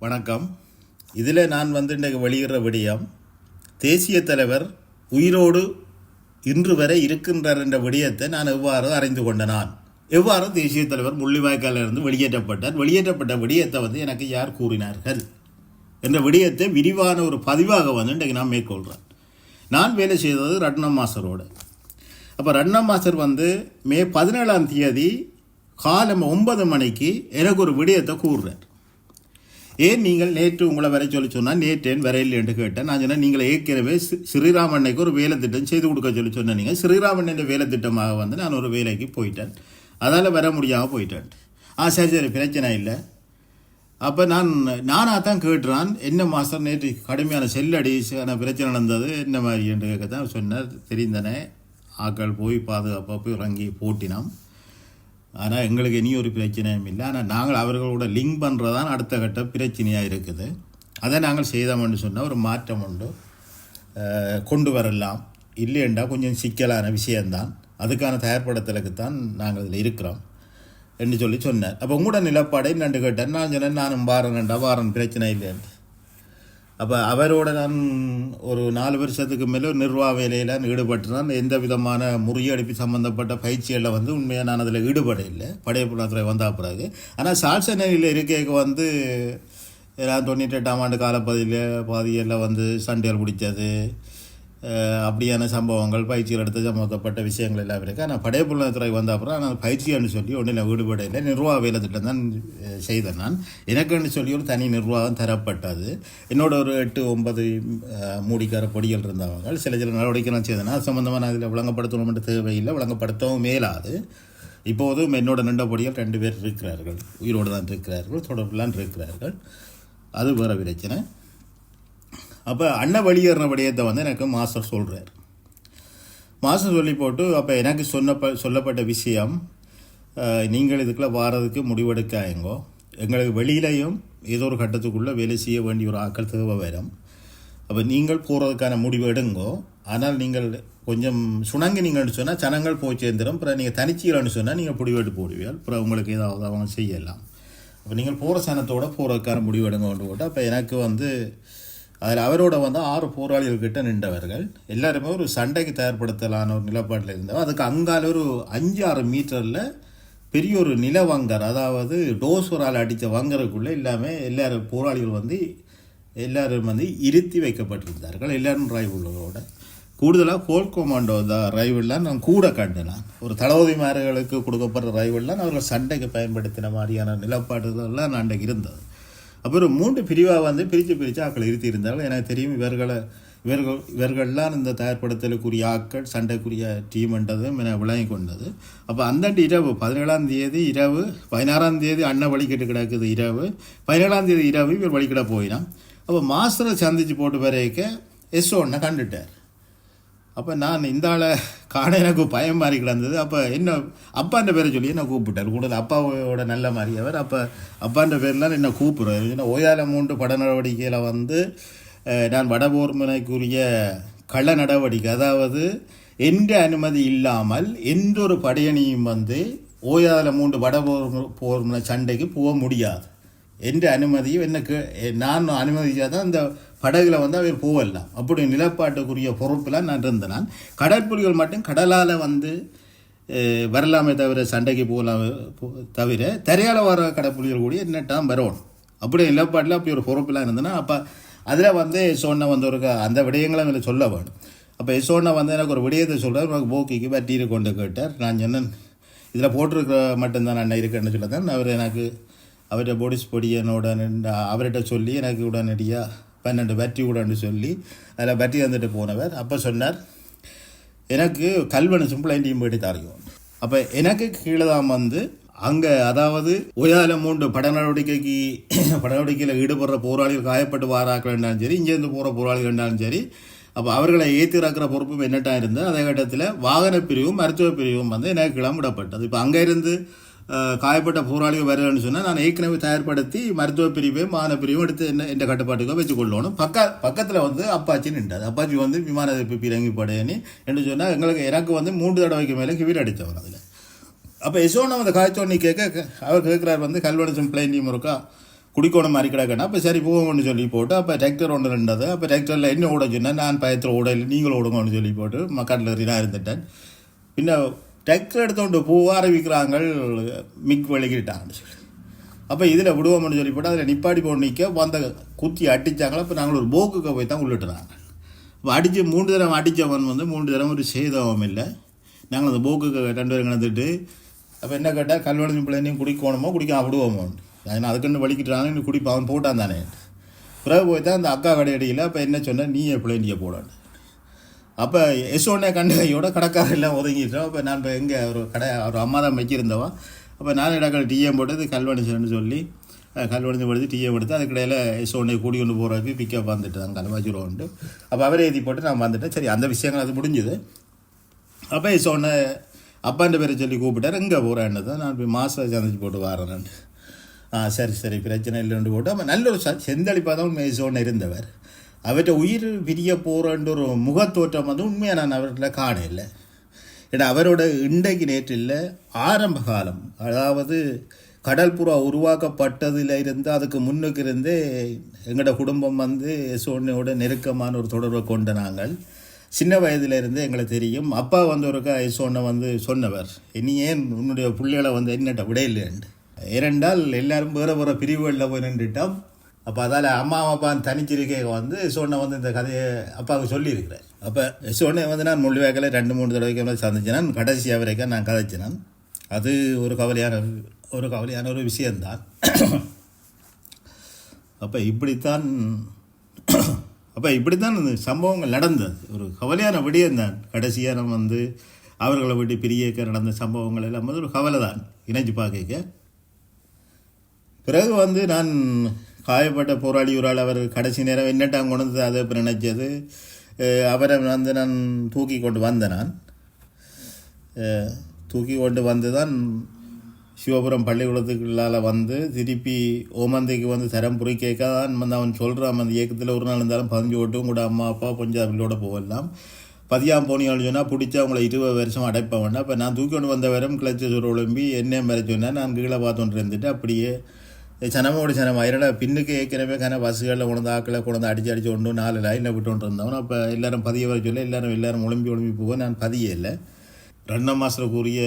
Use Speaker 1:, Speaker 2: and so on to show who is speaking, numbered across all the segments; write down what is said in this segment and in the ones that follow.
Speaker 1: வணக்கம். இதில் நான் இன்றைக்கு வெளியிடுற விடயம், தேசிய தலைவர் உயிரோடு இன்று வரை இருக்கின்றார் என்ற விடயத்தை நான் எவ்வாறு அறிந்து கொண்ட எவ்வாறு தேசிய தலைவர் முள்ளிவாய்க்காலிலிருந்து வெளியேற்றப்பட்ட விடயத்தை எனக்கு யார் கூறினார்கள் என்ற விடயத்தை விரிவான ஒரு பதிவாக இன்றைக்கு நான் மேற்கொள்கிறேன். நான் வேலை செய்தது ரட்னம் மாஸ்டரோடு. அப்போ ரட்னம் மாஸ்டர் மே 17ஆம் தேதி காலம் 9 மணிக்கு எனக்கு ஒரு விடயத்தை கூறுறார். ஏன் நீங்கள் நேற்று உங்களை வரை சொன்னால் நேற்றேன் வரையில் என்று கேட்டேன். நான் சொன்னேன், நீங்கள் ஏற்கனவே ஸ்ரீராமண்ணைக்கு ஒரு வேலை திட்டம் செய்து கொடுக்க சொன்னேன். நீங்கள் ஸ்ரீராமன் வேலை திட்டமாக நான் ஒரு வேலைக்கு போயிட்டேன், அதால் வர முடியாமல் போயிட்டேன். சரி பிரச்சனை இல்லை. அப்போ நானாக தான் கேட்டுறான், என்ன மாஸ்டர் நேற்று கடுமையான செல்லடிசான பிரச்சனை நடந்தது என்ன மாதிரி என்று கேட்க தான் சொன்னார். தெரிந்தனே, ஆக்கள் போய் பாதுகாப்பாக போய் இறங்கி போட்டினோம். ஆனால் எங்களுக்கு இனி ஒரு பிரச்சனையும் இல்லை. ஆனால் நாங்கள் அவர்களோட லிங்க் பண்ணுறதான் அடுத்த கட்ட பிரச்சனையாக இருக்குது. அதை நாங்கள் செய்தோம்னு சொன்னால் ஒரு மாற்றம் உண்டு, கொண்டு வரலாம். இல்லையண்டா கொஞ்சம் சிக்கலான விஷயந்தான், அதுக்கான தயார்படுத்தலுக்கு தான் நாங்கள் இதில் இருக்கிறோம் என்று சொன்னார். அப்போ உங்களோட நிலப்பாடை நண்டு கேட்டேன். நான் சொன்னேன், நானும் வாரன் பிரச்சனை இல்லைன்னு. அப்போ அவரோட நான் ஒரு 4 வருஷத்துக்கு மேலே நிர்வாக வேலையில் ஈடுபட்டுதான். எந்த விதமான முறியடிப்பு சம்மந்தப்பட்ட பயிற்சிகளில் உண்மையாக நான் அதில் ஈடுபட இல்லை, படையப்புலத்துறை வந்த பிறகு. ஆனால் சால்சனையில் இருக்கைக்கு நான் 98ஆம் ஆண்டு காலப்பகுதியில் சண்டைகள் பிடிச்சது, அப்படியான சம்பவங்கள், பயிற்சிகள் எடுத்து சம்மந்தப்பட்ட விஷயங்கள் எல்லாம் இருக்குது. ஆனால் படையப்புலத்துறை வந்த அப்புறம் நான் பயிற்சின்னு சொல்லி ஒன்றில் ஈடுபட இல்லை, நிர்வாக வேலை திட்டம் தான் செய்தேன். நான் எனக்குன்னு சொல்லி ஒரு தனி நிர்வாகம் தரப்பட்டது. என்னோட ஒரு 8-9 மூடிக்கார பொடிகள் இருந்தவங்க சில நடவடிக்கைலாம் செய்தேன். அது சம்மந்தமாக அதில் விளங்கப்படுத்தணும் தேவையில்லை, விளங்கப்படுத்தவும் மேலாது. இப்போதும் என்னோட நின்ற பொடிகள் 2 பேர் இருக்கிறார்கள், உயிரோடு தான் இருக்கிறார்கள், தொடர்புலாம் இருக்கிறார்கள். அது வேறு பிரச்சனை. அப்போ அண்ணன் வெளியேறின விடயத்தை எனக்கு மாஸ்டர் சொல்கிறார். மாஸ்டர் சொல்லி போட்டு, அப்போ எனக்கு சொல்லப்பட்ட விஷயம், நீங்கள் இதுக்குள்ளே வாரதுக்கு முடிவெடுக்காயங்கோ, எங்களுக்கு வெளியிலையும் ஏதோ ஒரு கட்டத்துக்குள்ளே வேலை செய்ய வேண்டிய ஒரு ஆக்கள் தேவை வரும். அப்போ நீங்கள் போகிறதுக்கான முடிவு எடுங்கோ. ஆனால் நீங்கள் கொஞ்சம் சுணங்கினீங்கன்னு சொன்னால் ஜனங்கள் போய் சேர்ந்துடும். அப்புறம் நீங்கள் தனிச்சிகள்னு சொன்னால் நீங்கள் முடிவெட்டு போடுவீர்கள், அப்புறம் உங்களுக்கு ஏதாவது அவங்க செய்யலாம். அப்போ நீங்கள் போகிற சனத்தோடு போகிறதுக்கான முடிவு எடுங்கன்னு போட்டு, அப்போ எனக்கு அதில் அவரோட 6 போராளிகள்கிட்ட நின்றவர்கள் எல்லாருமே ஒரு சண்டைக்கு தயார்படுத்தலான ஒரு நிலப்பாட்டில் இருந்தவர். அதுக்கு அங்கால ஒரு 5-6 மீட்டரில் பெரிய ஒரு நிலவங்கர், அதாவது டோசரால் அடித்த வங்கருக்குள்ளே எல்லாரும் போராளிகள் எல்லாரும் இருத்தி வைக்கப்பட்டிருந்தார்கள். எல்லாரும் ரைவலோட கூடுதலாக கோல் கொமாண்டோ ரைவல்லாம் நான் கூட கண்டேன். ஒரு தளபதிமார்களுக்கு கொடுக்கப்படுற ரைவல்லாம் அவர்கள் சண்டைக்கு பயன்படுத்தின மாதிரியான நிலப்பாடுகள்லாம் நான் அன்றைக்கு இருந்தது. அப்புறம் 3 பிரிவாக பிரித்து ஆக்களை இருத்தி இருந்தார்கள். எனக்கு தெரியும் இவர்கள்லாம் இந்த தயார்படுத்தலுக்குரிய ஆக்கள், சண்டைக்குரிய டீம்ன்றதும் என விளங்கி கொண்டது. அப்போ அந்த இரவு 17ஆம் தேதி இரவு, 16ஆம் தேதி அண்ணன் வழிகிட்டு கிடக்குது இரவு, 17ஆம் தேதி இரவு இவர் வழிகிட போயினான். அப்போ மாஸ்டரை சந்திச்சு போட்டு வரைக்க ஒன்றை கண்டுட்டார். அப்போ நான் இந்த ஆளை காண எனக்கு பயம் மாதிரி கிடந்தது. அப்போ என்ன அப்பான்ற பேரை சொல்லி என்ன கூப்பிட்டார். கூடுதல் அப்பாவோட நல்ல மாதிரி அவர். அப்போ அப்பான்ற பேர்லாம் என்ன கூப்பிடுறாரு. ஏன்னா ஓயால 3 பட நடவடிக்கையில் நான் வடபோர்முனைக்குரிய கள்ள நடவடிக்கை, அதாவது எந்த அனுமதி இல்லாமல் எந்த ஒரு படையணியும் ஓயால 3 வடபோர்முனை சண்டைக்கு போக முடியாது. எந்த அனுமதியும் எனக்கு நான் அனுமதிச்சால் தான் இந்த படகுல அவர் போகலாம். அப்படி நிலப்பாட்டுக்குரிய பொறுப்பில் நான் இருந்தேன். நான் கடற்புலிகள் மட்டும் கடலால் வரலாமே தவிர சண்டைக்கு போகலாம் தவிர தரையால் வர கடற்புலிகள் கூட என்னட்டான் வரணும். அப்படி நிலப்பாட்டில் அப்படி ஒரு பொறுப்பிலாம் இருந்தேன்னா அப்போ அதில் சொன்ன ஒரு அந்த விடயங்களை அதில் சொல்ல வேணும். அப்போ சொன்ன எனக்கு ஒரு விடயத்தை சொல்கிறார். எனக்கு போக்கிக்கு வட்டியில் கொண்டு கேட்டார். நான் சொன்னேன், இதில் போட்டிருக்கிற மட்டும்தான் அண்ணன் இருக்குன்னு சொல்ல தான் அவர் எனக்கு அவர்கிட்ட போடிஸ் பொடியனோட அவர்கிட்ட சொல்லி எனக்கு உடனடியாக 12 பேட்டரி கூடன்னு சொல்லி அதில் பேட்டரி வந்துட்டு போனவர். அப்போ சொன்னார், எனக்கு கல்வனை சிம்பிளைண்டியும் போயிட்டு தரையும். அப்போ எனக்கு கீழே தான் அங்கே, அதாவது ஓயால 3 பட நடவடிக்கையில் ஈடுபடுற போராளிகள் காயப்பட்டு வாராக்கள் இருந்தாலும் சரி, இங்கேருந்து போகிற போராளிகள் இருந்தாலும் சரி, அப்போ அவர்களை ஏற்றி இறக்குற பொறுப்பும் என்னட்டா இருந்தது. அதே கட்டத்தில் வாகன பிரிவும் மருத்துவ பிரிவும் எனக்கு கிளம்பிடப்பட்டது. இப்போ அங்கே இருந்து காயப்பட்ட போராளிகள் வரலன்னு சொன்னால் நான் ஏற்கனவே தயார்படுத்தி மருத்துவ பிரிவையும் வாகன பிரிவும் எடுத்து எந்த கட்டுப்பாட்டுக்கோ வச்சுக்கொள்ளணும். பக்கத்தில் அப்பாச்சி நின்றாது. அப்பாச்சி விமான எதிர்ப்பு இறங்கி படையணி என்று சொன்னால் எனக்கு 3 தடவைக்கு மேலே கிவீர் அடித்தவர் அதில். அப்போ யசோனா காய்ச்சோன்னு கேட்க அவர் கேட்குறார் கல்வனசம் பிளைன் டீம் இருக்கா குடிக்கோணம் மாதிரி கிடக்கணும். அப்போ சரி போவோம்னு சொல்லி போட்டு அப்போ டிராக்டர் ஒன்று இருந்தது. அப்போ டிராக்டரில் என்ன ஓட சொன்னேன், நான் பயத்தில் ஓடல, நீங்களும் ஓடுங்கன்னு சொல்லி போட்டு மக்கள் நான் இருந்துட்டேன். பின்ன டிராக்டர் எடுத்துக்கொண்டு போக ஆரம்பிக்கிறாங்க, மிக் வெளிக்கிட்டாங்கன்னு சொல்லி. அப்போ இதில் விடுவோம்னு சொல்லி போட்டு அதில் நிப்பாடி போட்டு நிற்க வந்த குத்தி அடித்தாங்களோ. அப்போ நாங்கள் ஒரு போக்குக்கு போய் தான் உள்ளிட்டுறாங்க. இப்போ அடித்து 3 தடவை அடித்தவன் 3 தடவை ஒரு சேதமும் இல்லை. நாங்கள் அந்த போக்குக்கு 2 பேரும் கிடந்துட்டு அப்போ என்ன கேட்டால் கல்வெளி பிள்ளைனையும் குடிக்கணுமோ குடிக்க விடுவோமோ, ஏன்னா அதுக்குன்னு வலிக்கிட்டாங்க, இன்னும் குடிப்பா அவன் போட்டான் தானே. பிறகு போய் தான் அந்த அக்கா கடையடியில் அப்போ என்ன சொன்னேன், நீ பிள்ளைண்டியை போடான்னு. அப்போ எஸ்ஓனே கண்டையோட கடைக்காரர் எல்லாம் ஒதுங்கிட்டோம். அப்போ நான் இப்போ எங்கே ஒரு கடை ஒரு அம்மா தான் வைக்கிருந்தவா. அப்போ நான் இடங்கள் டீஎம் போட்டு கல்வணிச்சன்னு சொல்லி கல்வணிச்சு படுத்து டீஎம் எடுத்து அதுக்கிடையில் எஸ்ஓனே கூடி கொண்டு போகிறதுக்கு பிக்கப் வந்துட்டு தான் கலவாச்சிடுவோன்ட்டு. அப்போ அவரே எழுதி போட்டு நான் வந்துட்டேன். சரி, அந்த விஷயங்கள் அது முடிஞ்சுது. அப்போ எஸ்ஓனே அப்பாண்ட பேரை சொல்லி கூப்பிட்டார். எங்கே போகிறேன்னு தான் நான் போய் மாதம் சந்திச்சு போட்டு வரேன். சரி பிரச்சனை இல்லைன்னு போட்டு அப்போ நல்ல ஒரு செந்தளிப்பாக தான் எஸ்ஓனே இருந்தவர். அவர்கிட்ட உயிர் பிரிய போகிறன்ற ஒரு முகத்தோற்றம் உண்மையாக நான் அவர்கிட்ட காண இல்லை. ஏன்னா அவரோட இன்றைக்கு நேற்றில் ஆரம்ப காலம், அதாவது கடற்புறா உருவாக்கப்பட்டதில் இருந்து அதுக்கு முன்னுக்கு இருந்தே எங்களோட குடும்பம் எஸ்ஓனோட நெருக்கமான ஒரு தொடர்பை கொண்ட நாங்கள். சின்ன வயதிலிருந்து எங்களை தெரியும். அப்பா ஒருக்கா எஸ்ஓனை சொன்னவர், இனி ஏன் உன்னுடைய பிள்ளைகளை என்னட்ட விட இல்லைன்னு. ஏனென்றால் எல்லாரும் வேறு பிரிவுகளில் போய் நின்றுட்டோம். அப்போ அதால் அம்மா அப்பான்னு தனிச்சிருக்கே எஸ்ஓனை இந்த கதையை அப்பாவுக்கு சொல்லியிருக்கிறேன். அப்போ எஸ்ஓனை நான் முள்ளிவாக்கில் 2-3 தடவைக்கு சந்திச்சினான். கடைசியாக வரைக்கும் நான் கதைச்சினான். அது ஒரு கவலையான ஒரு விஷயந்தான். அப்போ இப்படித்தான் இந்த சம்பவங்கள் நடந்தது. ஒரு கவலையான விடயம்தான். கடைசியாக நம்ம அவர்களை விட்டு பிரியக்க நடந்த சம்பவங்கள் எல்லாம் ஒரு கவலை தான் இணைஞ்சு பார்க்க. பிறகு நான் காயப்பட்ட போராளி ஒரு ஆள், அவர் கடைசி நேரம் என்னட்டாங்க கொண்டு அதை இப்போ நினைச்சது, அவரை நான் தூக்கி கொண்டு வந்தேன். தூக்கி கொண்டு வந்து தான் சிவபுரம் பள்ளிக்கூடத்துக்குள்ளால் திருப்பி ஓமந்தைக்கு தரம் புரி கேட்க தான் அவன் சொல்கிறான். அந்த இயக்கத்தில் ஒரு நாள் இருந்தாலும் 15 ஓட்டும் கூட அம்மா அப்பா பஞ்சாபிலோட போகலாம். 10ஆம் போனியான்னு சொன்னால் பிடிச்சா அவங்கள 20 வருஷம் அடைப்ப வேண்டாம். அப்போ நான் தூக்கி கொண்டு வந்த வரம் கிளச்சி சுர ஒழும்பி என்ன மாதிரி சொன்னேன். நான் கீழே பார்த்தோன்ட்டு இருந்துட்டு அப்படியே சனமோடு சனம் ஆயிரடா பின்னுக்கு ஏற்கனவே பஸ்ஸுகளில் கொண்டு ஆக்களை கொண்டு அடித்து கொண்டு 4 லைனில் விட்டு இருந்தவன். அப்போ எல்லோரும் பதிய வர சொல்ல எல்லாரும் ஒழும்பி போக நான் பதியே இல்லை. 2ஆம் மாதத்தில் கூறிய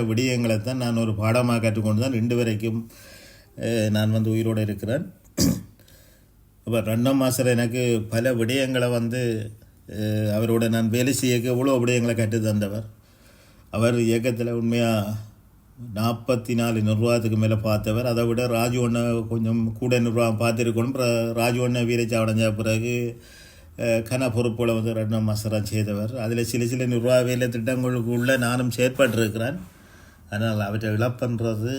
Speaker 1: விடயங்களை தான் நான் ஒரு பாடமாக கற்றுக்கொண்டு தான் 2 வரைக்கும் நான் உயிரோடு இருக்கிறேன். அப்போ 2ஆம் மாதத்தில் எனக்கு பல விடயங்களை அவரோட நான் வேலை செய்ய எவ்வளோ விடயங்களை கற்று தந்தவர். அவர் இயக்கத்தில் உண்மையாக 44 நிர்வாகத்துக்கு மேலே பார்த்தவர். அதை விட ராஜுவண்ணை கொஞ்சம் கூட நிர்வாகம் பார்த்துருக்கணும். ராஜுவண்ணை வீரச்சாவடைஞ்ச பிறகு பொறுப்புகளை 2ஆம் மாதம் செய்தவர். அதில் சில நிர்வாக வேலை திட்டங்களுக்குள்ளே நானும் செயற்பட்டிருக்கிறேன். அதனால் அவற்றை இழப்புன்றது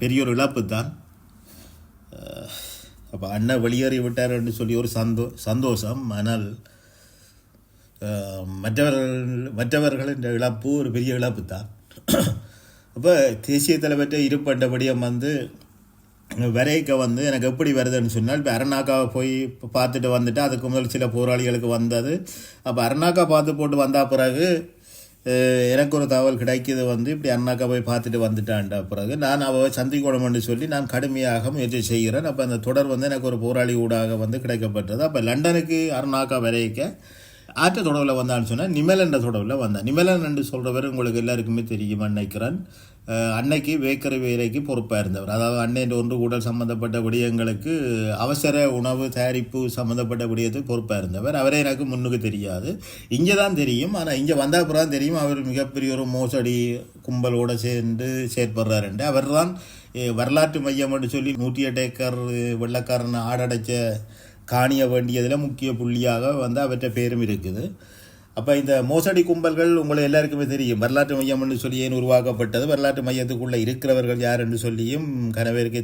Speaker 1: பெரிய ஒரு இழப்பு தான். அப்போ அண்ணன் வெளியேறி விட்டார் என்று சொல்லி ஒரு சந்தோஷம். ஆனால் மற்றவர்களின் இழப்பு ஒரு பெரிய இழப்பு தான். அப்போ தேசிய தலைவர்கிட்ட இருப்பண்டபடியும் வரைக்க எனக்கு எப்படி வருதுன்னு சொன்னால், இப்போ அரணாக்காவை போய் பார்த்துட்டு வந்துட்டு அதுக்கு முதல் சில போராளிகளுக்கு வந்தது. அப்போ அரணாக்கா பார்த்து போட்டு வந்த பிறகு எனக்கு ஒரு தகவல் கிடைக்கிது, இப்படி அண்ணாக்கா போய் பார்த்துட்டு வந்துட்டான்டா. பிறகு நான் அவள் சந்திக்கணும்னு சொல்லி நான் கடுமையாக முயற்சி செய்கிறேன். அப்போ அந்த தொடர் எனக்கு ஒரு போராளி ஊடாக கிடைக்கப்பட்டது. அப்போ லண்டனுக்கு அருணாக்கா வரைக்க ஆற்ற தொடர்பில் வந்தான்னு சொன்னால் நிமலன் தொடர்பில் வந்தேன். நிமலன் என்று சொல்கிறவர் உங்களுக்கு எல்லாருக்குமே தெரியும் நினைக்கிறேன். அன்னைக்கு வேக்கரை வேலைக்கு பொறுப்பாக இருந்தவர். அதாவது அன்னையின் ஒன்று கூடல் சம்மந்தப்பட்ட விடயங்களுக்கு அவசர உணவு தயாரிப்பு சம்மந்தப்பட்ட விடயத்துக்கு பொறுப்பாக இருந்தவர். அவரே எனக்கு முன்னுக்கு தெரியாது, இங்கே தான் தெரியும். ஆனால் இங்கே வந்த அப்புறம் தெரியும் அவர் மிகப்பெரிய ஒரு மோசடி கும்பலோடு சேர்ந்து செயற்படுறாருண்டு. அவர் தான் வரலாற்று மையம் என்று சொல்லி 108 ஏக்கர் வெள்ளக்காரன் ஆடடைச்ச காணிய வேண்டியதில் முக்கிய புள்ளியாக அவற்றை பேரும் இருக்குது. அப்போ இந்த மோசடி கும்பல்கள் உங்களுக்கு எல்லாருக்குமே தெரியும். வரலாற்று மையம்னு சொல்லி ஏன் உருவாக்கப்பட்டது, வரலாற்று மையத்துக்குள்ளே இருக்கிறவர்கள் யார் என்று சொல்லியும் கனவேருக்கு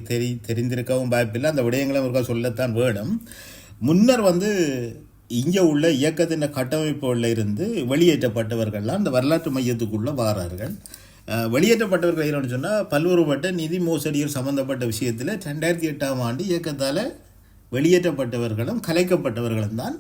Speaker 1: தெரிந்திருக்கவும் வாய்ப்பில்லை. அந்த விடயங்களும் ஒருக்கா சொல்லத்தான் வேணும். முன்னர் இங்கே உள்ள இயக்கத்தின் கட்டமைப்புகளில் இருந்து வெளியேற்றப்பட்டவர்கள்லாம் அந்த வரலாற்று மையத்துக்குள்ளே வாரார்கள். வெளியேற்றப்பட்டவர்கள் என்னன்னு சொன்னால் பல்வேறுபட்ட நிதி மோசடிகள் சம்பந்தப்பட்ட விஷயத்தில் 2008ஆம் ஆண்டு இயக்கத்தால் வெளியேற்றப்பட்டவர்களும் கலைக்கப்பட்டவர்களும் தான்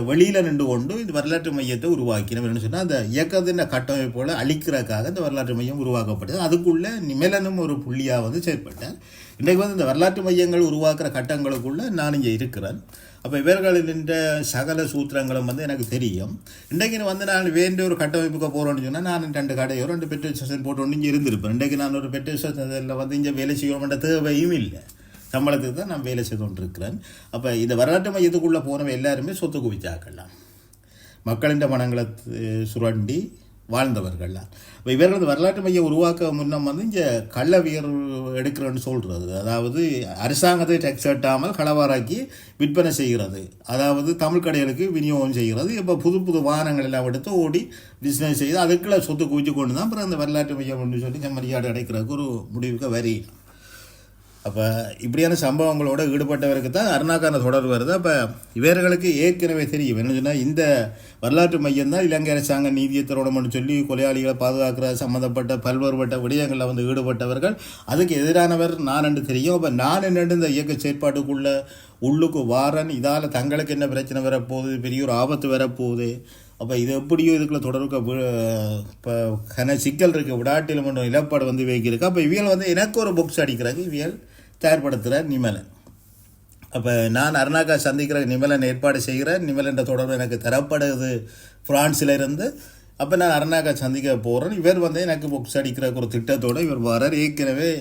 Speaker 1: வெளியில் நின்று கொண்டு இந்த வரலாற்று மையத்தை உருவாக்கினோம்னு சொன்னால் அந்த இயக்கத்தின் கட்டமைப்போல் அழிக்கிறதுக்காக இந்த வரலாற்று மையம் உருவாக்கப்பட்டது. அதுக்குள்ளே நிமலனும் ஒரு புள்ளியாக வந்து செயற்பட்டார். இன்றைக்கு வந்து இந்த வரலாற்று மையங்கள் உருவாக்குற கட்டங்களுக்குள்ளே நான் இங்கே இருக்கிறேன். அப்போ இவர்களின் சகல சூத்திரங்களும் வந்து எனக்கு தெரியும். இன்றைக்கு வந்து நான் வேண்டிய ஒரு கட்டமைப்புக்கு போகிறோன்னு சொன்னால் நான் 2 கடையோ 2 பெட்ரோல் ஸ்டேஷன் போட்டு ஒன்று இங்கே இருந்திருப்பேன். இன்றைக்கு நான் ஒரு பெட்ரோல் ஸ்டேஷனில் வந்து இங்கே வேலை செய்யணுன்ற தேவையும் இல்லை. சம்பளத்துக்கு தான் நான் வேலை செய்து கொண்டிருக்கிறேன். அப்போ இந்த வரலாற்று மையத்துக்குள்ளே போனவங்க எல்லாருமே சொத்து குவிச்சாக்கலாம், மக்களின் மனங்களை சுரண்டி வாழ்ந்தவர்கள்லாம். இப்போ இவர்கள் வரலாற்று மையம் உருவாக்க முன்னம் வந்து இங்கே கள்ளவியர் எடுக்கிறேன்னு சொல்கிறது, அதாவது அரசாங்கத்தை டேக்ஸ் கட்டாமல் களவாராக்கி விற்பனை செய்கிறது, அதாவது தமிழ் கடைகளுக்கு விநியோகம் செய்கிறது. இப்போ புது புது வாகனங்கள் எல்லாம் எடுத்து ஓடி பிஸ்னஸ் செய்து அதுக்குள்ள சொத்து குவிச்சு கொண்டு தான் அப்புறம் அந்த வரலாற்று மையம் ஒன்று சொல்லி செம்மறியாடு அடைக்கிறதுக்கு ஒரு முடிவுக்கு வரி. அப்போ இப்படியான சம்பவங்களோடு ஈடுபட்டவருக்கு தான் அருணாக்கான தொடர் வருது. அப்போ இவர்களுக்கு ஏற்கனவே தெரியும் என்ன சொன்னால் இந்த வரலாற்று மையம் தான் இலங்கை அரசாங்க நீதியத்தரோடம்னு சொல்லி கொலையாளிகளை பாதுகாக்கிற சம்மந்தப்பட்ட பல்வேறுபட்ட விடயங்களில் வந்து ஈடுபட்டவர்கள். அதுக்கு எதிரானவர் நான் என்று தெரியும். அப்போ நான் என்னென்று இந்த இயக்க செயற்பாட்டுக்குள்ளே உள்ளுக்கு வாரன், இதால் தங்களுக்கு என்ன பிரச்சனை வரப்போகுது, பெரிய ஒரு ஆபத்து வரப்போகுது, அப்போ இது எப்படியோ இதுக்குள்ள தொடர்பு இப்போ கன சிக்கல் இருக்குது, விடாட்டில் மட்டும் இழப்பாடு வந்து வைக்கிருக்கு. அப்போ இவியல் வந்து எனக்கு ஒரு புக்ஸ் அடிக்கிறாங்க, இவியல் தயார்படுத்துகிற நிமலன். அப்போ நான் அருணாக்கா சந்திக்கிற நிமலன் ஏற்பாடு செய்கிறேன். நிமலன் தொடர்பு எனக்கு தரப்படுது ஃப்ரான்ஸில் இருந்து. அப்போ நான் அருணாக்கா சந்திக்க போகிறேன். இவர் வந்து எனக்கு புக்ஸ் அடிக்கிற ஒரு திட்டத்தோடு இவர் வரார். ஏற்கனவே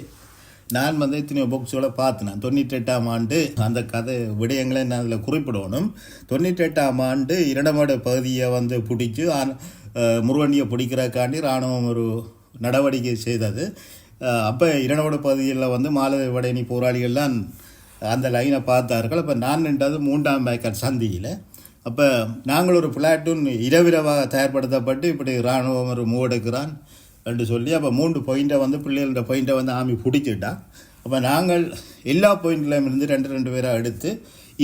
Speaker 1: நான் வந்து இத்தனை புக்ஸுகளை பார்த்தேன். 98ஆம் ஆண்டு அந்த கதை விடயங்களை நான் அதில் குறிப்பிடணும். 98ஆம் ஆண்டு இரண்டமாடு பகுதியை வந்து பிடிச்சி முருகண்டியை பிடிக்கிறக்காண்டி இராணுவம் ஒரு நடவடிக்கை செய்தது. அப்போ இரண்டமாடு பகுதியில் வந்து மாலவடையணி போராளிகள்லாம் அந்த லைனை பார்த்தார்கள். அப்போ நான் நின்றது 3ஆம் பேக்கர் சந்தியில். அப்போ நாங்கள் ஒரு பிளாட்டூன் இரவிரவாக தயார்படுத்தப்பட்டு இப்படி இராணுவம் ஒரு மூவெடுக்கிறான் என்று சொல்லி அப்போ 3 பாயிண்ட்டை வந்து பிள்ளைகளோட பாயிண்ட்டை வந்து ஆமி பிடிச்சிட்டான். அப்போ நாங்கள் எல்லா பாயிண்ட்லையும் இருந்து 2 பேராக எடுத்து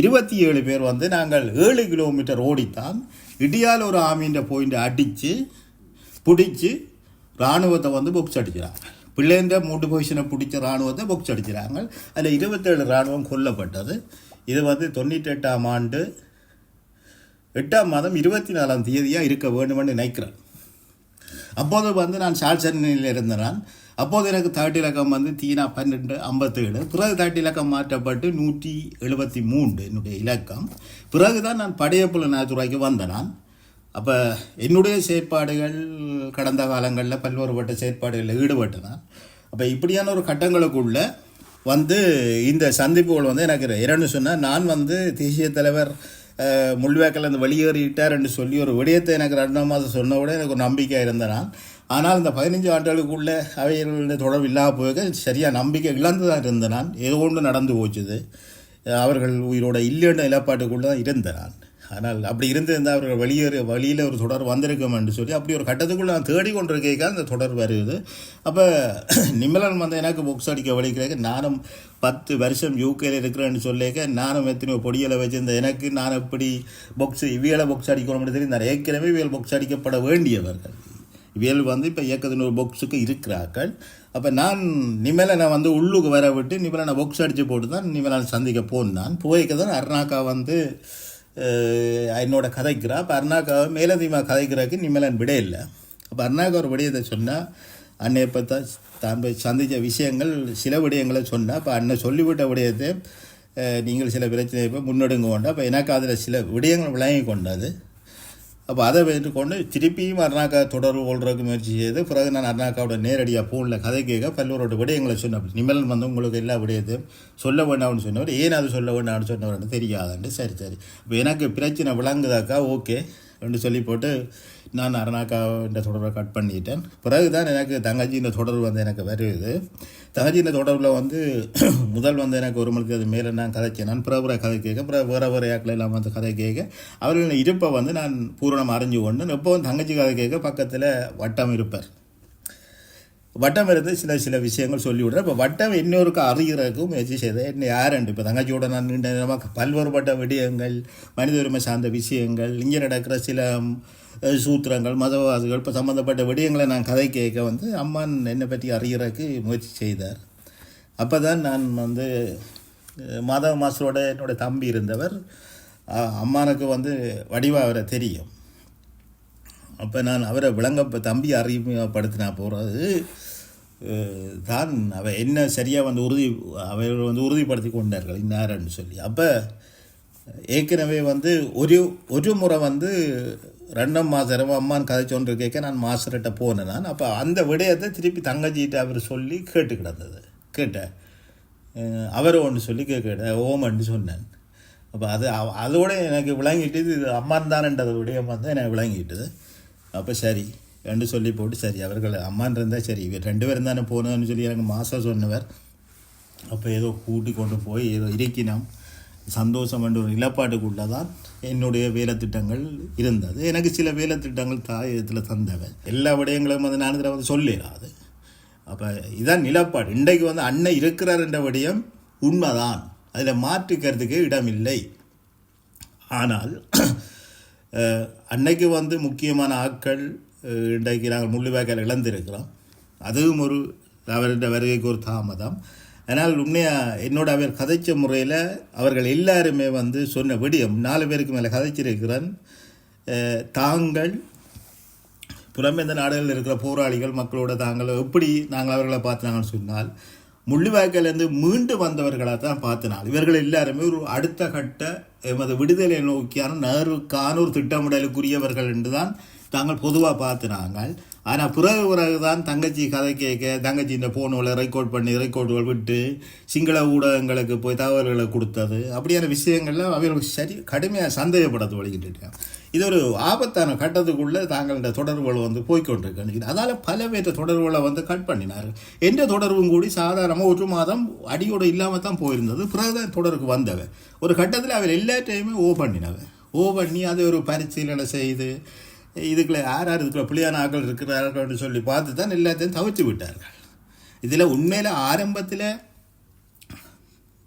Speaker 1: 27 பேர் வந்து நாங்கள் 7 கிலோமீட்டர் ஓடித்தான் இடியால் ஒரு ஆமின்ற பாயிண்ட்டை அடித்து பிடிச்சி இராணுவத்தை வந்து புக்ஸ் அடிக்கிறாங்க. பிள்ளைன்ற 3 பொசிஷனை பிடிச்ச இராணுவத்தை புக்ஸ் அடிக்கிறாங்க. அதில் 27 இராணுவம் கொல்லப்பட்டது. இது வந்து 98ஆம் ஆண்டு 8ஆம் மாதம் 24ஆம் தேதியாக இருக்க வேண்டுமென்று நினைக்கிறேன். அப்போது வந்து நான் சால்சனில் இருந்தேன். அப்போது எனக்கு 30 இலக்கம் வந்து தீனா 1257. பிறகு 30 இலக்கம் மாற்றப்பட்டு 173 என்னுடைய இலக்கம். பிறகு தான் நான் படையப்புல நாத்துறைக்கு வந்தேன். நான் அப்போ என்னுடைய செயற்பாடுகள் கடந்த காலங்களில் பல்வேறுபட்ட செயற்பாடுகளில் ஈடுபட்டேன். அப்போ இப்படியான ஒரு கட்டங்களுக்குள்ளே வந்து இந்த சந்திப்புகள் வந்து எனக்கு இரண்டு சொன்னால், நான் வந்து தேசிய தலைவர் முள்வேக்கில் இந்த வெளியேறிட்டார் என்று சொல்லி ஒரு விடயத்தை எனக்கு 2ஆம் மாதம் சொன்ன விட எனக்கு ஒரு நம்பிக்கை இருந்தேன். ஆனால் இந்த 15 ஆண்டுகளுக்குள்ளே அவைகளுடைய தொடர்பு இல்லாத போக சரியாக நம்பிக்கை இழந்து தான் இருந்தேன். நான் ஏதோ ஒன்று நடந்து போச்சுது, அவர்கள் உயிரோட இல்லைன்ற நிலப்பாட்டுக்குள்ளே தான் இருந்தேன். ஆனால் அப்படி இருந்திருந்தால் அவர்கள் வழியில் ஒரு தொடர் வந்திருக்கும் என்று சொல்லி அப்படி ஒரு கட்டத்துக்குள்ளே நான் தேடிக்கொண்டிருக்கேன் அந்த தொடர் வருது. அப்போ நிமலன் வந்து எனக்கு புக்ஸ் அடிக்க வலிக்கிறேன். நானும் 10 வருஷம் யூகேயில் இருக்கிறேன்னு சொல்லிக்க நானும் எத்தனையோ பொடியில் வச்சிருந்தேன். எனக்கு நான் எப்படி இவியலை புக்ஸ் அடிக்கணும்னு தெரியும். ஏற்கனவே இவியல் புக்ஸ் அடிக்கப்பட வேண்டியவர்கள். இவியல் வந்து இப்போ இயக்கத்தின் ஒரு புக்ஸுக்கு இருக்கிறார்கள். அப்போ நான் நிமலனை வந்து உள்ளுக்கு வர விட்டு நிமலனை புக்ஸ் அடித்து போட்டு தான் நிமலனை சந்திக்க போனான். போய்க்க தான் அருணாக்கா வந்து என்னோட கதைக்கிறா. அப்போ அருணாக்காவை மேலதிகமாக கதைக்கிறதுக்கு நிமலன் விட இல்லை. அப்போ அருணாக்கா ஒரு விடயத்தை சொன்னால், அன்னையை பார்த்தா தான் போய் சந்தித்த விஷயங்கள் சில விடயங்களை சொன்னால், அப்போ அன்னை சொல்லிவிட்ட விடயத்தை நீங்கள் சில பிரச்சனையை போய் முன்னெடுங்க கொண்டு அப்போ எனக்கு அதில் சில விடயங்கள் விளங்கி கொண்டது. அப்போ அதை வைத்துக்கொண்டு திருப்பியும் அருணாக்கா தொடர்பு கொள்றதுக்கு முயற்சி செய்து பிறகு நான் அருணாக்காவோட நேரடியாக ஃபோனில் கதை கேட்க பல்வேறு விடயங்களை சொன்னேன். நிமலன் வந்து உங்களுக்கு எல்லா விடயத்தையும் சொல்ல வேண்டாம்னு சொன்னவர், ஏன் அது சொல்ல வேண்டாம்னு சொன்னவர்னு தெரியாதுன்ட்டு. சரி இப்போ எனக்கு பிரச்சனை விளங்குதாக்கா ஓகே என்று சொல்லி போட்டு நான் அருணாக்காவின் தொடர்பை கட் பண்ணிட்டேன். பிறகு தான் எனக்கு தங்கச்சியின் தொடர்பு வந்து எனக்கு வருது. தங்கச்சியின் தொடர்பில் வந்து முதல் வந்து எனக்கு ஒரு மணிக்கு அது மேலே நான் கதைச்சேன். நான் பிறகு கதை கேட்க பிறகு வேறு யாக்கள் எல்லாம் வந்து கதை கேட்க அவர்களின் இருப்பை வந்து நான் பூரணம் அறிஞ்சு கொண்டு எப்போவும் தங்கச்சி கதை கேட்க பக்கத்தில் வட்டம் இருப்பார். வட்டம் இருந்து சில விஷயங்கள் சொல்லிவிடுறேன். இப்போ வட்டம் இன்னொருக்கு அறிகிறதுக்கும் முயற்சி செய்தேன். என்ன யாருண்டு இப்போ தங்கச்சியோட நான் நீண்ட பல்வேறுபட்ட விடயங்கள், மனித உரிமை சார்ந்த விஷயங்கள், இங்கே நடக்கிற சில சூத்திரங்கள், மதவாதிகள் இப்போ சம்மந்தப்பட்ட விடயங்களை நான் கதை கேட்க வந்து அம்மான் என்னை பற்றி அறிகிறதுக்கு முயற்சி செய்தார். அப்போ தான் நான் வந்து மாதவ மாஸ்டரோட என்னோடய தம்பி இருந்தவர் அம்மானுக்கு வந்து வடிவாக அவரை தெரியும். அப்போ நான் அவரை தம்பி அறிமுகப்படுத்தினா போகிறது தான் அவள் என்ன சரியாக வந்து அவர்கள் வந்து உறுதிப்படுத்தி கொண்டார்கள் இன்னாரன்னு சொல்லி. அப்போ ஏற்கனவே வந்து ஒரு முறை வந்து 2 மாதம் அம்மான் கதை சொன்று கேட்க நான் மாஸ்டர்கிட்ட போனேன். நான் அப்போ அந்த விடயத்தை திருப்பி தங்கச்சிகிட்ட அவர் சொல்லி கேட்டு கிடந்தது. கேட்டேன் அவர் ஒன்று சொல்லி கேட்க ஓமன்னு சொன்னேன். அப்போ அதோட எனக்கு விளங்கிட்டு இது அம்மான் தானன்றது விடயம் வந்து எனக்கு விளங்கிட்டுது. அப்போ சரி ரெண்டு சொல்லி போட்டு சரி அவர்கள் அம்மான் இருந்தால் சரி இவர் 2 பேரும் தானே போகணுன்னு சொல்லி எனக்கு மாதம் சொன்னவர். அப்போ ஏதோ கூட்டி கொண்டு போய் ஏதோ இருக்கினோம் சந்தோஷம் என்ற ஒரு நிலப்பாட்டுக்குள்ளே தான் என்னுடைய வேலை திட்டங்கள் இருந்தது. எனக்கு சில வேலை திட்டங்கள் தாயத்தில் தந்தவன் எல்லா விடயங்களும் வந்து நான் இதில் வந்து சொல்லிடாது. அப்போ இதான் நிலப்பாடு. இன்றைக்கு வந்து அண்ணன் இருக்கிறார் என்ற விடயம் உண்மைதான், அதில் மாற்றுக்கிறதுக்கு இடமில்லை. ஆனால் அன்னைக்கு வந்து முக்கியமான ஆட்கள் இன்றைக்கு நாங்கள் முள்ளிவாய்க்கால் இழந்திருக்கிறோம். அதுவும் ஒரு அவருடைய வருகைக்கு ஒரு தாமதம். அதனால் உண்மையாக என்னோட அவர் கதைச்ச முறையில் அவர்கள் எல்லாருமே வந்து சொன்ன விடியம் 4 பேருக்கு மேலே கதைச்சிருக்கிறேன். தாங்கள் புலம்பெயர்ந்த நாடுகளில் இருக்கிற போராளிகள் மக்களோட தாங்கள் எப்படி நாங்கள் அவர்களை பார்த்தாங்கன்னு சொன்னால் முள்ளிவாய்க்காலேருந்து மீண்டு வந்தவர்களாக தான் பார்த்தினால் இவர்கள் எல்லாருமே ஒரு அடுத்த கட்ட எமது விடுதலை நோக்கியான நகருக்கான ஒரு திட்டமிடலுக்குரியவர்கள் என்று தான் தாங்கள் பொதுவாக பார்த்துனாங்க. ஆனால் பிறகு தான் தங்கச்சி கதை கேட்க தங்கச்சி இந்த ஃபோனில் ரெக்கார்டுகள் விட்டு சிங்கள ஊடகங்களுக்கு போய் தகவல்களை கொடுத்தது அப்படியான விஷயங்கள்லாம் அவர்கள் கடுமையாக சந்தேகப்படத்து வழிகிட்டு இது ஒரு ஆபத்தான கட்டத்துக்குள்ளே தாங்களோட தொடர்புகள் வந்து போய்கொண்டிருக்க. அதால் பல பேற்ற தொடர்புகளை வந்து கட் பண்ணினார்கள். எந்த தொடர்பும் கூடி சாதாரணமாக 1 மாதம் அடியோடு இல்லாமல் தான் போயிருந்தது. பிறகுதான் தொடருக்கு வந்தவன் ஒரு கட்டத்தில் அவர் எல்லாத்தையுமே பண்ணி அதை ஒரு பரிசீலனை செய்து இதுக்குள்ள யார் இதுக்குள்ள புள்ளியான ஆக்கள் இருக்கிறார்கள்னு சொல்லி பார்த்து தான் எல்லாத்தையும் தவிர்த்து விட்டார்கள். இதில் உண்மையில் ஆரம்பத்தில்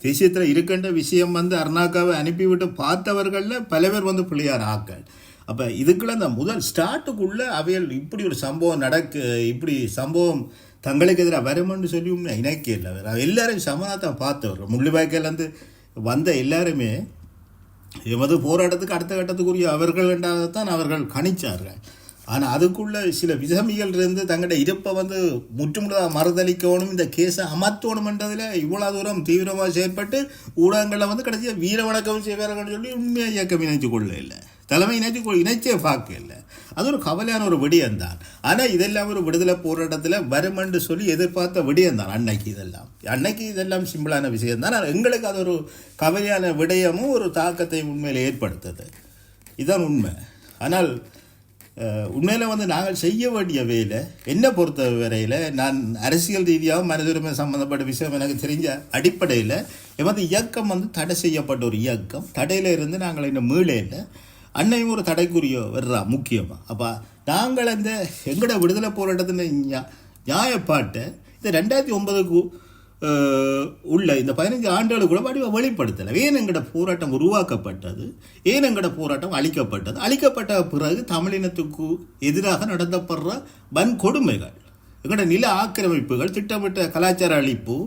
Speaker 1: தேசியத்தில் இருக்கின்ற விஷயம் வந்து அருணாக்காவை அனுப்பிவிட்டு பார்த்தவர்களில் பல பேர் வந்து புள்ளியான ஆக்கள். அப்போ இதுக்குள்ள அந்த முதல் ஸ்டார்ட்டுக்குள்ளே அவைகள் இப்படி ஒரு சம்பவம் இப்படி சம்பவம் தங்களுக்கு எதிராக வருமென்னு சொல்லி இணைக்க இல்லை. எல்லாரும் சமாதானம் பார்த்தவர் முள்ளிவாய்க்காலேருந்து வந்த எல்லாருமே எமது போராட்டத்துக்கு அடுத்த கட்டத்துக்குரிய அவர்கள் என்றால்தான் அவர்கள் கணிச்சார்கள். ஆனால் அதுக்குள்ள சில விசமிகள் இருந்து தங்கள்ட இருப்பை வந்து முற்றுமுழுதாக மறுதளிக்கணும், இந்த கேஸை அமர்த்தணும்ன்றதில் இவ்வளோ தூரம் தீவிரமாக செயற்பட்டு ஊடகங்களில் வந்து கடைசியாக வீர வணக்கம் செய்வார்கள் சொல்லி உண்மையாக இயக்கம் இணைச்சு கொள்ள இல்லை, தலைமை இணைச்சே பார்க்க இல்லை. அது ஒரு கவலையான ஒரு விடயம்தான். ஆனால் இதெல்லாம் ஒரு விடுதலை போராட்டத்தில் வருமென்று சொல்லி எதிர்பார்த்த விடயம்தான். அன்னைக்கு இதெல்லாம் சிம்பிளான விஷயம்தான். ஆனால் எங்களுக்கு அது ஒரு கவலையான விடயமும் ஒரு தாக்கத்தை உண்மையில் ஏற்படுத்துது. இதுதான் உண்மை. ஆனால் உண்மையில் வந்து நாங்கள் செய்ய வேண்டிய வேலை என்னை பொறுத்த வரையில் நான் அரசியல் ரீதியாகவும் மனித உரிமை சம்மந்தப்பட்ட விஷயம் எனக்கு தெரிஞ்ச அடிப்படையில் எமது இயக்கம் வந்து தடை செய்யப்பட்ட ஒரு இயக்கம். தடையில் இருந்து நாங்கள் இன்னும் மீளையில் அன்னையும் ஒரு தடைக்குரிய வர்றா முக்கியமாக. அப்போ நாங்கள் அந்த எங்களோட விடுதலை போராட்டத்தின் நியாயப்பாட்டை இந்த 2009 உள்ள இந்த 15 ஆண்டுகளுக்குள்ள வடிவ வெளிப்படுத்தலை. ஏன் எங்களோட போராட்டம் உருவாக்கப்பட்டது, ஏன் எங்களோட போராட்டம் அழிக்கப்பட்ட பிறகு தமிழினத்துக்கு எதிராக நடத்தப்படுற வன்கொடுமைகள், எங்களோட நில ஆக்கிரமிப்புகள், திட்டமிட்ட கலாச்சார அழிப்பு,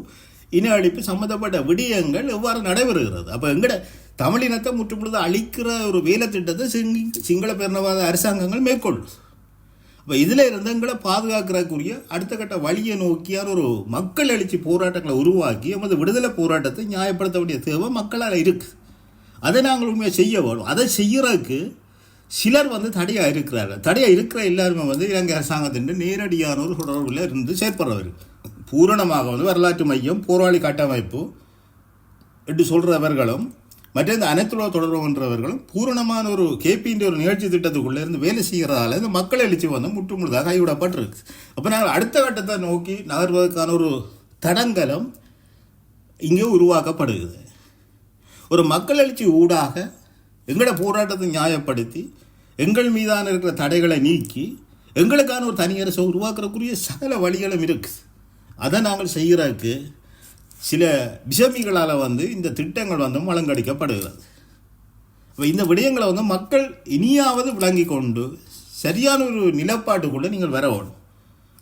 Speaker 1: இன அழிப்பு சம்பந்தப்பட்ட விடயங்கள் எவ்வாறு நடைபெறுகிறது. அப்போ எங்களோட தமிழினத்தை முற்றுமுழுத அழிக்கிற ஒரு வேலை திட்டத்தை சிங்கள பேரினவாத அரசாங்கங்கள் மேற்கொள்ளும். அப்போ இதில் இருந்து எங்களை பாதுகாக்கிறக்குரிய அடுத்த கட்ட வழியை நோக்கியான ஒரு மக்கள் எழுச்சி போராட்டங்களை உருவாக்கி எமது விடுதலை போராட்டத்தை நியாயப்படுத்த வேண்டிய தேவை மக்களால் இருக்குது. அதை நாங்கள் உண்மையாக செய்ய வேணும். அதை செய்கிறதுக்கு சிலர் வந்து தடையாக இருக்கிறார்கள். தடையாக இருக்கிற எல்லாருமே வந்து இலங்கை அரசாங்கத்தின் நேரடியான ஒரு தொடர்பில் இருந்து செயற்படுறவர். பூரணமாக வந்து வரலாற்று மையம், போராளி கட்டமைப்பு என்று சொல்கிறவர்களும் மற்ற இந்த அனைத்துலக தொடர்புன்றவர்களும் பூரணமான ஒரு கேபின்ற ஒரு நிகழ்ச்சி திட்டத்துக்குள்ளே இருந்து வேலை செய்கிறதால இந்த மக்கள் எழுச்சி வந்து முற்றுமுழுதாக கைவிடப்பட்டிருக்கு. அப்போ நாங்கள் அடுத்த கட்டத்தை நோக்கி நகர்வதற்கான ஒரு தடங்கலம் இங்கே உருவாக்கப்படுகிறது. ஒரு மக்கள் எழுச்சி ஊடாக எங்களோட போராட்டத்தை நியாயப்படுத்தி எங்கள் மீதான இருக்கிற தடைகளை நீக்கி எங்களுக்கான ஒரு தனி அரசை உருவாக்குறக்குரிய சகல வழிகளும் இருக்குது. அதை நாங்கள் செய்கிறதுக்கு சில விஷமிகளால் வந்து இந்த திட்டங்கள் வந்து வழங்கடிக்கப்படுகிறது. இப்போ இந்த விடயங்களை வந்து மக்கள் இனியாவது விளங்கி கொண்டு சரியான ஒரு நிலப்பாட்டுக்குள்ளே நீங்கள் வர வேணும்.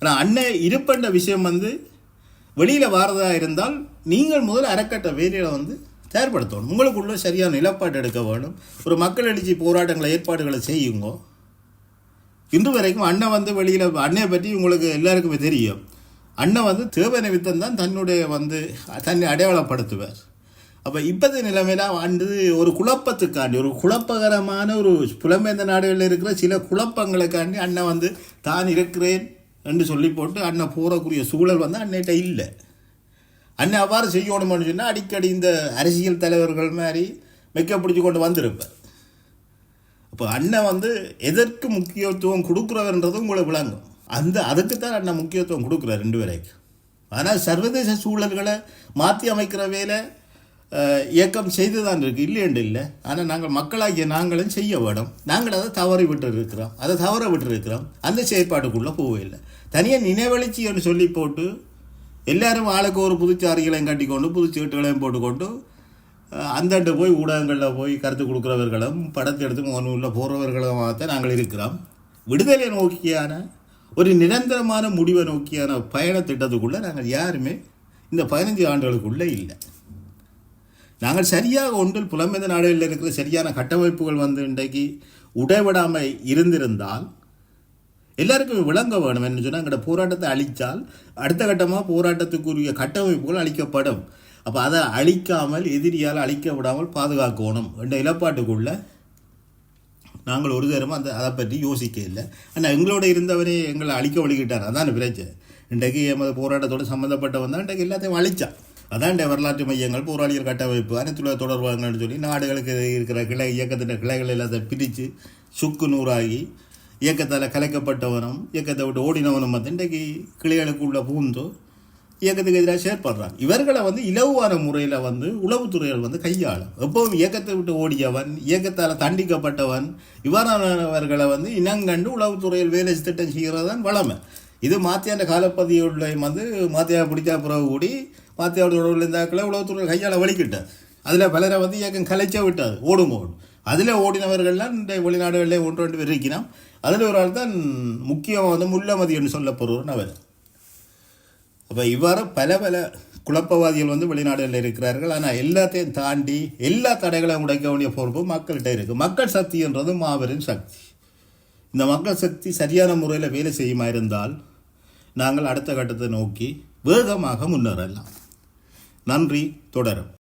Speaker 1: ஆனால் அன்னை இருப்பன்ற விஷயம் வந்து வெளியில் வாரதாக இருந்தால் நீங்கள் முதல் அறக்கட்ட வேலையில் வந்து தயார்படுத்தணும். உங்களுக்குள்ள சரியான நிலப்பாடு எடுக்க வேணும். ஒரு மக்கள் எழுச்சி போராட்டங்களை ஏற்பாடுகளை செய்யுங்க. இன்று வரைக்கும் அண்ணன் வந்து வெளியில் அண்ணையை பற்றி உங்களுக்கு எல்லாருக்குமே தெரியும். அண்ணன் வந்து தேவை நிமித்தம் தான் தன்னை அடையாளப்படுத்துவார். அப்போ இப்போதைய நிலைமையில ஒரு குழப்பத்துக்காண்டி, ஒரு குழப்பகரமான ஒரு புலம்பெயர்ந்த நாடுகளில் இருக்கிற சில குழப்பங்களுக்காண்டி அண்ணன் தான் இருக்கிறேன் என்று சொல்லி போட்டு அண்ணன் போகக்கூடிய சூழல் அன்னைகிட்ட இல்லை. அண்ணன் அவ்வாறு செய்யணும்னு சொன்னால் அடிக்கடி இந்த அரசியல் தலைவர்கள் மாதிரி மெக்க பிடிச்சி கொண்டு வந்திருப்பார். அப்போ அண்ணன் எதற்கு முக்கியத்துவம் கொடுக்குறவர்ன்றது உங்களுக்கு விளங்கும். அதுக்குத்தான் அண்ணன் முக்கியத்துவம் கொடுக்குறார் 2 வரைக்கும். ஆனால் சர்வதேச சூழல்களை மாற்றி அமைக்கிற வேலை இயக்கம் செய்து தான் இருக்குது, இல்லையென்று இல்லை. ஆனால் நாங்கள் மக்களாகிய நாங்களும் செய்ய வேணும். நாங்கள் அதை தவற விட்டுருக்கிறோம். அந்த செயற்பாட்டுக்குள்ளே போகவில்லை. தனியாக நினைவெழுச்சின்னு சொல்லி போட்டு எல்லாரும் ஆளுக்கு ஒரு புதுச்சாரிகளையும் கட்டிக்கொண்டு புதுச்சீட்டுகளையும் போட்டுக்கொண்டு அந்தாண்டு போய் ஊடகங்களில் போய் கருத்து கொடுக்குறவர்களும் படத்தை எடுத்து முகநூலில் போகிறவர்களும் நாங்கள் இருக்கிறோம். விடுதலை நோக்கியான ஒரு நிரந்தரமான முடிவை நோக்கியான பயண திட்டத்துக்குள்ளே நாங்கள் யாருமே இந்த 15 ஆண்டுகளுக்குள்ளே இல்லை. நாங்கள் சரியாக ஒன்றில் புலம்பெயர்ந்த நாடுகளில் இருக்கிற சரியான கட்டமைப்புகள் இன்றைக்கு உடைவிடாமல் இருந்திருந்தால் எல்லாருக்கும் விளங்க வேணும். என்ன சொன்னால் எங்களோட போராட்டத்தை அழித்தால் அடுத்த கட்டமாக போராட்டத்துக்குரிய கட்டமைப்புகள் அழிக்கப்படும். அப்போ அதை அழிக்காமல், எதிரியால் அழிக்க விடாமல் பாதுகாக்கணும் என்ற இலப்பாட்டுக்குள்ளே நாங்கள் ஒரு தரமாக அதை பற்றி யோசிக்க இல்லை. ஆனால் எங்களோட இருந்தவரே எங்களை அழிக்க வழிகிட்டார். அதான் பிரச்சனை. இன்றைக்கு எமது போராட்டத்தோடு சம்மந்தப்பட்டவன் தான் இன்றைக்கு எல்லாத்தையும் அழித்தான். அதான் வரலாற்று மையங்கள், போராளியர் கட்டமைப்பு, அனைத்துலக தொடர்பாங்கன்னு சொல்லி நாடுகளுக்கு இருக்கிற இயக்கத்தின் கிளைகள் எல்லாத்தையும் பிரித்து சுக்கு நூறாகி இயக்கத்தால் கலைக்கப்பட்டவனும் இயக்கத்தை விட்டு ஓடினவனும் இன்றைக்கு கிளைகளுக்குள்ளே பூந்து இயக்கத்துக்கு எதிராக செயற்படுறான். இவர்களை இலவான முறையில் உளவுத்துறைகள் கையாளும். எப்பவும் இயக்கத்தை விட்டு ஓடியவன், இயக்கத்தால் தண்டிக்கப்பட்டவன், இவ்வாறானவர்களை இனங்கண்டு உளவுத்துறையில் வேலை திட்டம் செய்கிறது தான் வளமை. இது மாத்தியான காலப்பதிவுள்ள மாத்தியா பிடிச்சா பிறகு கூடி மாத்தியாவோட இருந்தாக்களை உளவுத்துறை கையாள வலிக்கிட்டார். அதில் பலரை இயக்கம் கலைச்சா விட்டாது, ஓடும். அதில் ஓடினவர்கள்லாம் இந்த வெளிநாடுகளில் 1-2 பேர் இருக்கிறான். அதில் ஒரு ஆள் தான் முக்கியமாக முல்லமதி என்று சொல்லப்படுறவர் அவர். அப்போ இவ்வாறு பல குழப்பவாதிகள் வெளிநாடுகளில் இருக்கிறார்கள். ஆனால் எல்லாத்தையும் தாண்டி எல்லா தடைகளையும் உடைக்க வேண்டிய பொறுப்பு மக்கள்கிட்ட இருக்குது. மக்கள் சக்தின்றது மாபெரும் சக்தி. இந்த மக்கள் சக்தி சரியான முறையில் வேலை செய்யுமா இருந்தால் நாங்கள் அடுத்த கட்டத்தை நோக்கி வேகமாக முன்னேறலாம். நன்றி. தொடரும்.